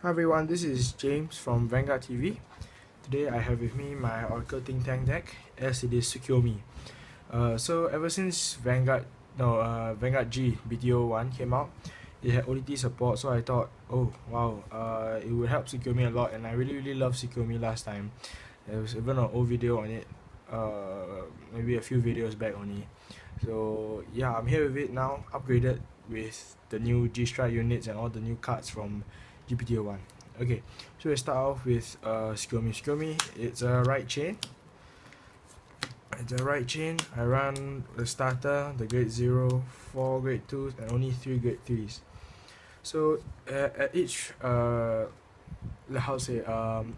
Hi everyone, this is James from Vanguard TV. Today I have with me my Oracle Think Tank deck as it is Tsukuyomi. So ever since Vanguard G BTO1 came out, it had OTT support, so I thought, oh wow, it would help Tsukuyomi a lot, and I really love Tsukuyomi last time. There was even an old video on it, maybe a few videos back only. So yeah, I'm here with it now, upgraded with the new G-Stride units and all the new cards from GPT-01. Okay, so we start off with Tsukuyomi. Tsukuyomi, it's a right chain. I run the starter, the grade 0, 4 grade 2s, and only 3 grade 3s. So at each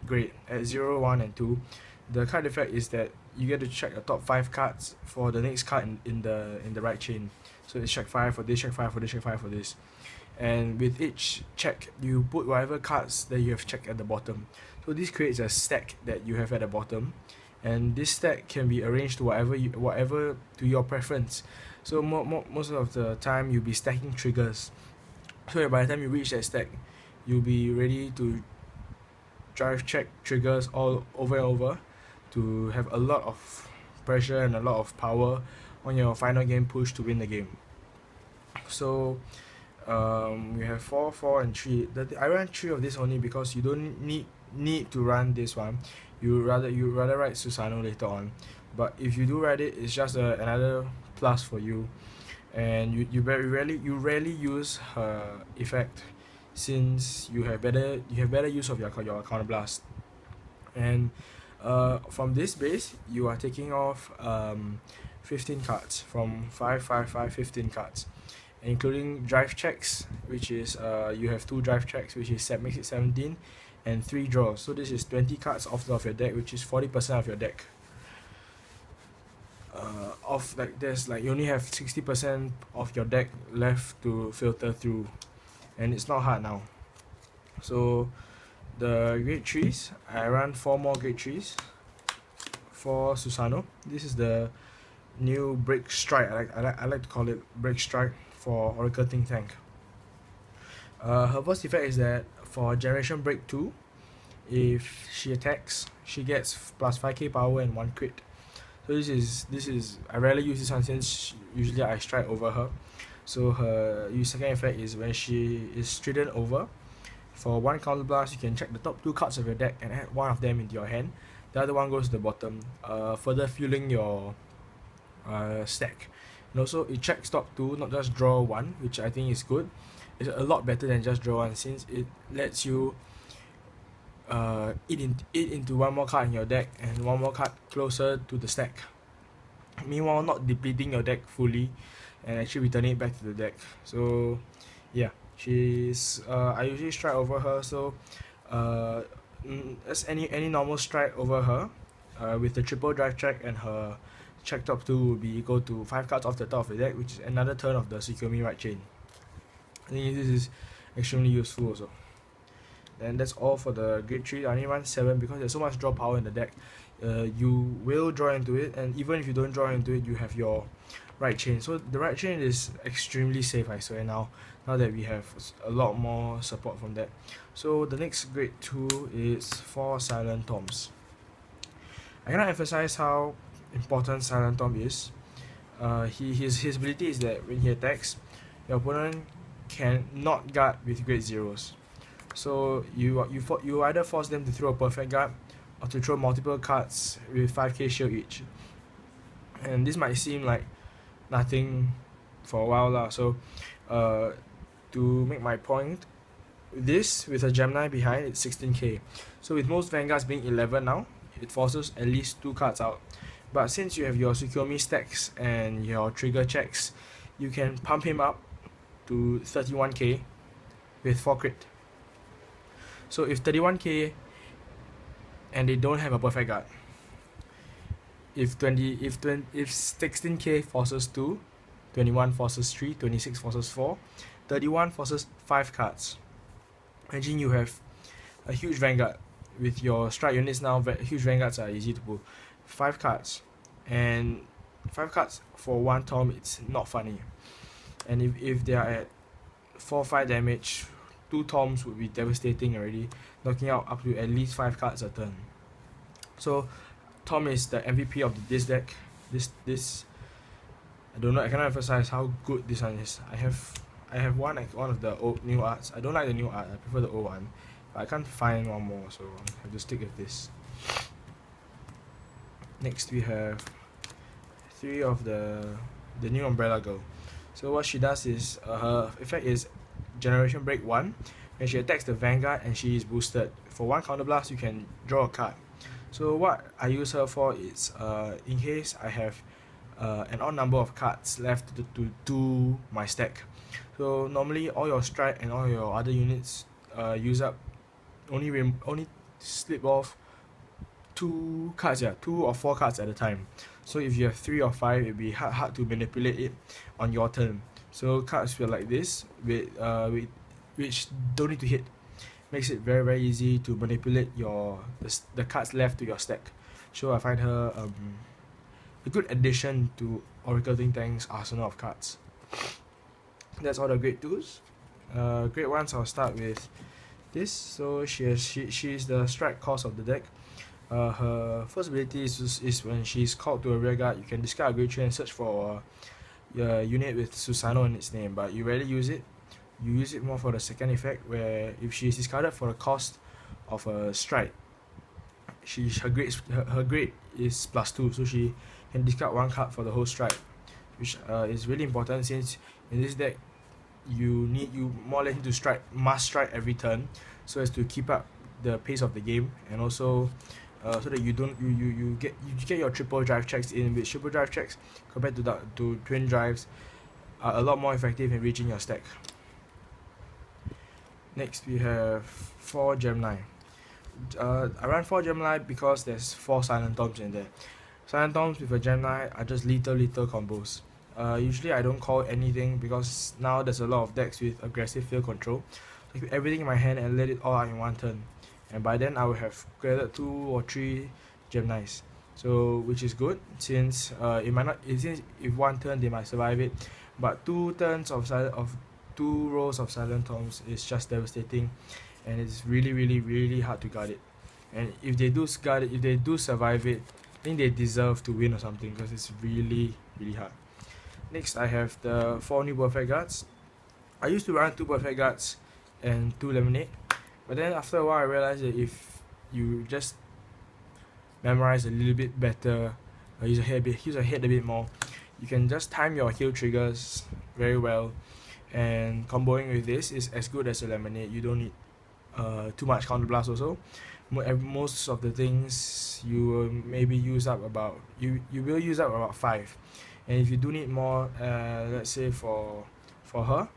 grade, at 0, 1, and 2, the card effect is that you get to check the top 5 cards for the next card in the right chain. So it's check 5 for this, check 5 for this, check 5 for this. And with each check, you put whatever cards that you have checked at the bottom. So this creates a stack that you have at the bottom, and this stack can be arranged to whatever to your preference. So most of the time you'll be stacking triggers. So by the time you reach that stack, you'll be ready to drive check triggers all over and over to have a lot of pressure and a lot of power on your final game push to win the game. So we have 4, 4, and 3. I ran 3 of this only because you don't need to run this one. You rather write Susanoo later on, but if you do write it, it's just another plus for you, and you rarely use her effect, since you have better use of your counterblast. And from this base, you are taking off 15 cards from 5, 5, 5, 15 cards, including drive checks, which is you have 2 drive checks, which is makes it 17, and 3 draws. So this is 20 cards off your deck, which is 40% of your deck. You only have 60% of your deck left to filter through, and it's not hard now. So the grade 3s, I run 4 more grade 3s for Susanoo. This is the new break strike. I like to call it break strike for Oracle Think Tank. Her first effect is that for Generation Break 2, if she attacks, she gets plus 5k power and 1 crit. So this is I rarely use this one, since usually I strike over her. So her second effect is when she is stridden over, for 1 counterblast, you can check the top 2 cards of your deck and add 1 of them into your hand. The other one goes to the bottom, further fueling your stack. And also it checks top 2, not just draw 1, which I think is good. It's a lot better than just draw 1, since it lets you eat into 1 more card in your deck and 1 more card closer to the stack, meanwhile not depleting your deck fully and actually returning it back to the deck. So yeah, she's I usually strike over her. So as any normal strike over her, with the triple drive check, and her check top 2 will be equal to 5 cards off the top of the deck, which is another turn of the Tsukuyomi right chain. I think this is extremely useful also. And that's all for the grade 3. I only run 7 because there's so much draw power in the deck. You will draw into it, and even if you don't draw into it, you have your right chain. So the right chain is extremely safe, I swear, now that we have a lot more support from that. So the next grade 2 is for Silent Toms. I cannot emphasize how important Silent Tom is. His ability is that when he attacks, your opponent can not guard with grade 0s. So you either force them to throw a perfect guard, or to throw multiple cards with 5k shield each. And this might seem like nothing for a while lah. So to make my point, this with a Gemini behind, it's 16k. So with most Vanguards being 11 now, it forces at least 2 cards out. But since you have your Tsukuyomi stacks and your trigger checks, you can pump him up to 31k with 4 crit. So if 31k and they don't have a perfect guard, if 16k forces 2, 21 forces 3, 26 forces 4, 31 forces 5 cards. Imagine you have a huge Vanguard with your strike units now. Huge Vanguards are easy to pull. 5 cards, and 5 cards for 1 Tom, it's not funny. And if they are at 4-5 damage, 2 toms would be devastating already, knocking out up to at least 5 cards a turn. So Tom is the MVP of this deck. This I don't know, I cannot emphasize how good this one is. I have one of the old new arts. I don't like the new art, I prefer the old one. But I can't find one more, so I have to stick with this. Next we have 3 of the new Umbrella Girl. So what she does is, her effect is Generation Break 1. When she attacks the Vanguard and she is boosted, for 1 counterblast you can draw a card. So what I use her for is, in case I have an odd number of cards left to do my stack. So normally all your stride and all your other units use up, only slip off 2 cards, 2 or 4 cards at a time. So if you have 3 or 5, it'd be hard to manipulate it on your turn. So cards feel like this, which don't need to hit, makes it very easy to manipulate the cards left to your stack. So I find her a good addition to Oracle Think Tank's arsenal of cards. That's all the grade 2s. Grade 1s, I'll start with this. So she's the strike cost of the deck. Her first ability is when she's called to a rear guard, you can discard a grade 3 and search for a unit with Susanoo in its name, but you rarely use it. You use it more for the second effect, where if she is discarded for the cost of a strike, her grade is +2, so she can discard 1 card for the whole strike, which is really important, since in this deck you more or less need to must strike every turn, so as to keep up the pace of the game, and also so that you get your triple drive checks in, which triple drive checks compared to twin drives are a lot more effective in reaching your stack. Next we have 4 Gemini. I run 4 Gemini because there's 4 Silent Toms in there. Silent Toms with a Gemini are just lethal combos. Usually I don't call anything because now there's a lot of decks with aggressive field control. So I keep everything in my hand and let it all out in 1 turn. And by then I will have created 2 or 3 Geminis. So which is good, since since if 1 turn they might survive it, but 2 turns of 2 rows of Silent Toms is just devastating, and it's really hard to guard it. And if they do survive it, I think they deserve to win or something, because it's really hard. Next I have the 4 new Perfect Guards. I used to run 2 Perfect Guards and 2 Lemonade, but then after a while I realized that if you just memorize a little bit better, use your head a bit more, you can just time your heal triggers very well, and comboing with this is as good as a Lemonade. You don't need too much counterblast also. Most of the things you will maybe use up about 5, and if you do need more, let's say for her,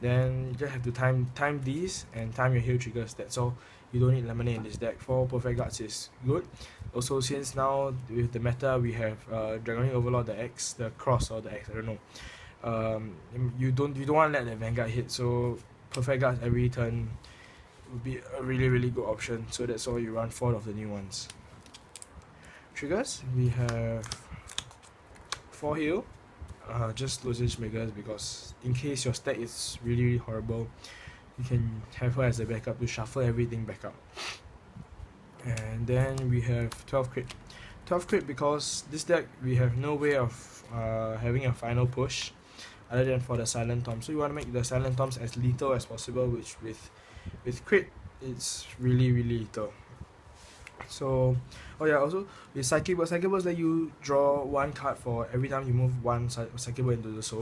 then you just have to time these and time your heal triggers. That's all. You don't need Lemonade in this deck. 4 Perfect Guards is good. Also, since now with the meta we have Dragoning Overlord, the X, the Cross, or the X, I don't know. You don't want to let the Vanguard hit, so Perfect Guards every turn would be a really good option. So that's why you run 4 of the new ones. Triggers, we have 4 heal, just Lozenge Makers, because in case your stack is really horrible, you can have her as a backup to shuffle everything back up. And then we have 12 crit. 12 crit because this deck we have no way of having a final push other than for the Silent Tom. So you want to make the Silent Toms as lethal as possible, which with crit it's really lethal. So also with Psychic Burst let you draw 1 card for every time you move 1 Psychic Burst into the soul,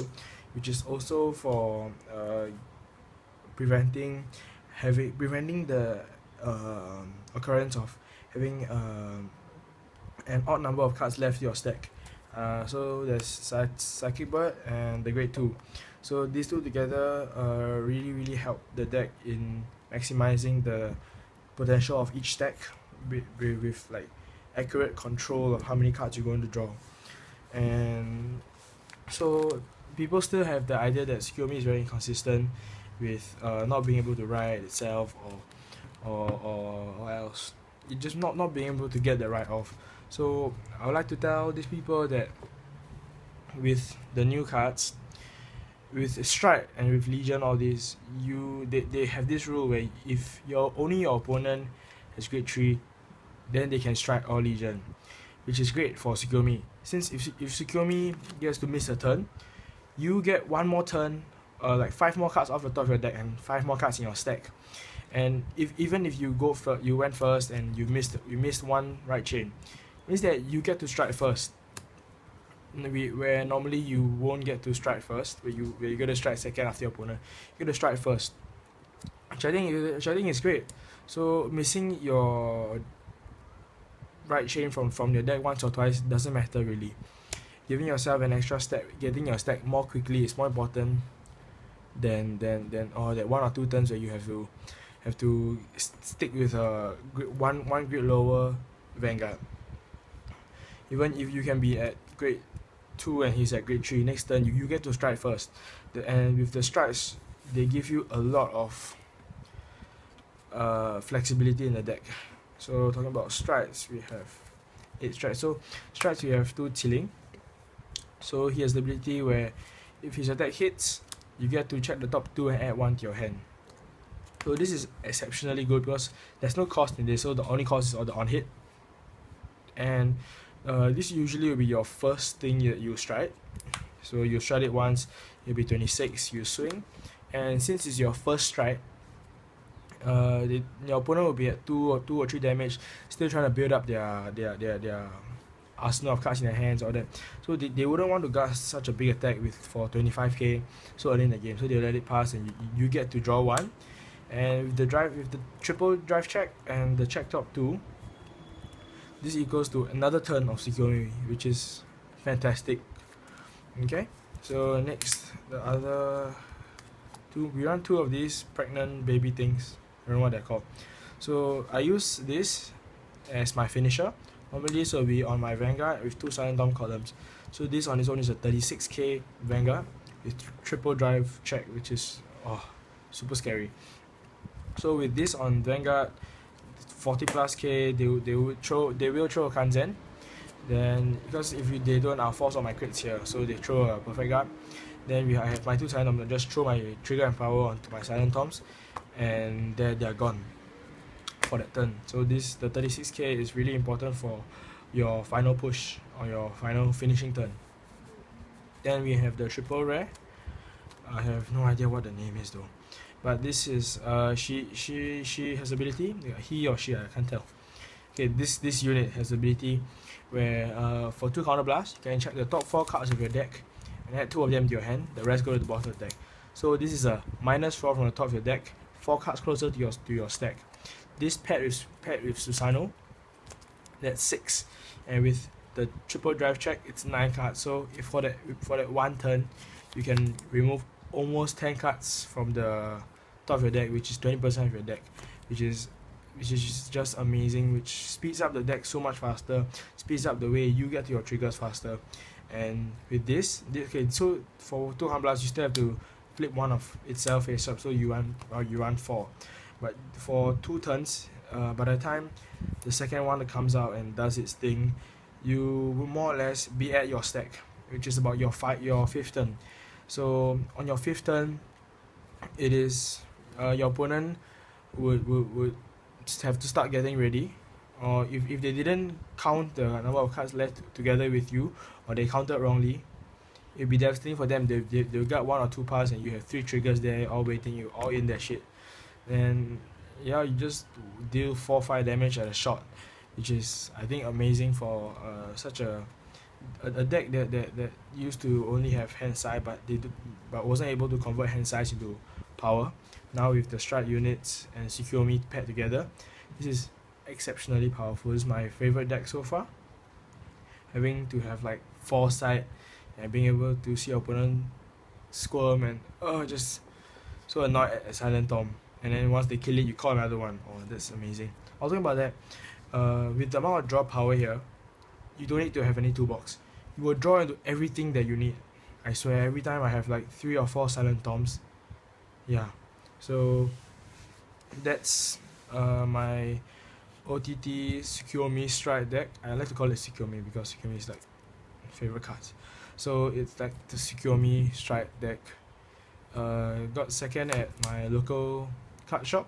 which is also for preventing the occurrence of having an odd number of cards left in your stack. So there's Psychic Bird and the Grade 2. So these 2 together really help the deck in maximizing the potential of each stack with like accurate control of how many cards you're going to draw. And so people still have the idea that Tsukuyomi is very inconsistent with not being able to ride itself or else it just not being able to get the ride off. So I would like to tell these people that with the new cards, with Stride and with Legion, all this, they have this rule where if your opponent has grade 3, then they can Stride or Legion, which is great for Tsukuyomi. Since if Tsukuyomi gets to miss a turn, you get one more turn, like 5 more cards off the top of your deck and 5 more cards in your stack. And even if you you went first and you missed one right chain, means that you get to Stride first. Where normally you won't get to Stride first, where you're gonna Stride second after your opponent, you're gonna Stride first, which I think is great. So missing your right chain from your deck once or twice doesn't matter really. Giving yourself an extra step, getting your stack more quickly is more important than that 1 or 2 turns where you have to stick with a one grade lower Vanguard. Even if you can be at grade 2 and he's at grade 3, next turn you get to Stride first. And with the strides, they give you a lot of flexibility in the deck. So talking about strides, we have 8 strides. So strides, we have 2 Tiling. So he has the ability where if his attack hits, you get to check the top 2 and add 1 to your hand. So this is exceptionally good because there's no cost in this, so the only cost is on the on hit. And this usually will be your first thing that you stride. So you stride it once, it'll be 26, you swing. And since it's your first stride, your opponent will be at 2 or 3 damage, still trying to build up their arsenal of cards in their hands or that. So they wouldn't want to cast such a big attack for 25k so early in the game. So they'll let it pass and you get to draw 1. And with the triple drive check and the check top 2, this equals to another turn of Tsukuyomi, which is fantastic. Okay, so next, the other 2, we run 2 of these pregnant baby things. I don't know what they're called. So I use this as my finisher. Normally this will be on my Vanguard with 2 Silent Dom columns. So this on its own is a 36k Vanguard with triple drive check, which is super scary. So with this on Vanguard, 40 plus k, they will throw a Kanzen. Then because if they don't, I'll force all my crits here. So they throw a perfect guard. Then I have my 2 Silent Toms. Just throw my trigger and power onto my Silent Toms, and they're gone for that turn. So the 36k is really important for your final push or your final finishing turn. Then we have the triple rare. I have no idea what the name is though, but this is she has ability, he or she, I can't tell. Okay, this unit has ability where for 2 counter blasts, you can check the top 4 cards of your deck and add 2 of them to your hand. The rest go to the bottom of the deck. So this is a -4 from the top of your deck, 4 cards closer to your stack. This paired with Susanoo, that's 6, and with the triple drive check, it's 9 cards. So if for that 1 turn, you can remove almost 10 cards from the top of your deck, which is 20% of your deck, which is just amazing, which speeds up the deck so much faster, speeds up the way you get to your triggers faster. And with this, okay, so for 2 Hand Blasts, you still have to flip one of itself face up, so you run 4. But for 2 turns, by the time the second one that comes out and does its thing, you will more or less be at your stack, which is about your 5th turn. So on your 5th turn, it is your opponent would have to start getting ready, or if they didn't count the number of cards left together with you, or they counted wrongly, it'll be devastating for them. They'll get 1 or 2 pass and you have 3 triggers there all waiting, you all in their shit. And yeah, you just deal 4-5 damage at a shot, which is, I think, amazing for such a deck that used to only have hand size, but wasn't able to convert hand size into power. Now with the stride units and Tsukuyomi paired together, this is exceptionally powerful. This is my favorite deck so far. Having to have like foresight and being able to see your opponent squirm and just so annoyed at Silent Tom, and then once they kill it, you call another one. That's amazing. I was talking about that. With the amount of draw power here, you don't need to have any toolbox. You will draw into everything that you need. I swear, every time I have like 3 or 4 Silent Toms. Yeah, so that's my OTT Tsukuyomi+stride deck. I like to call it Tsukuyomi because Tsukuyomi is like my favorite cards. So it's like the Tsukuyomi+stride deck. got second at my local card shop.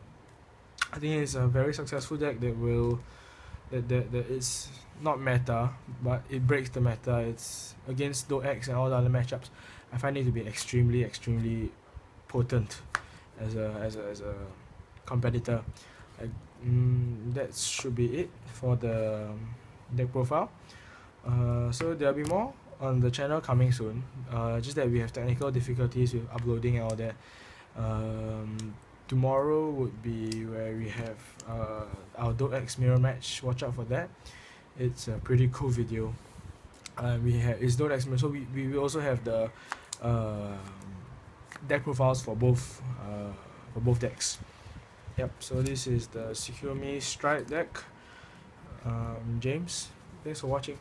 I think it's a very successful deck that will that it's not meta, but it breaks the meta. It's against X and all the other matchups. I find it to be extremely potent as a competitor. That should be it for the deck profile. So there'll be more on the channel coming soon. Just that we have technical difficulties with uploading and all that. Tomorrow would be where we have our X mirror match. Watch out for that. It's a pretty cool video. We have it's X mirror, so we will also have the deck profiles for both decks. Yep. So this is the Tsukuyomi+stride deck. James, thanks for watching.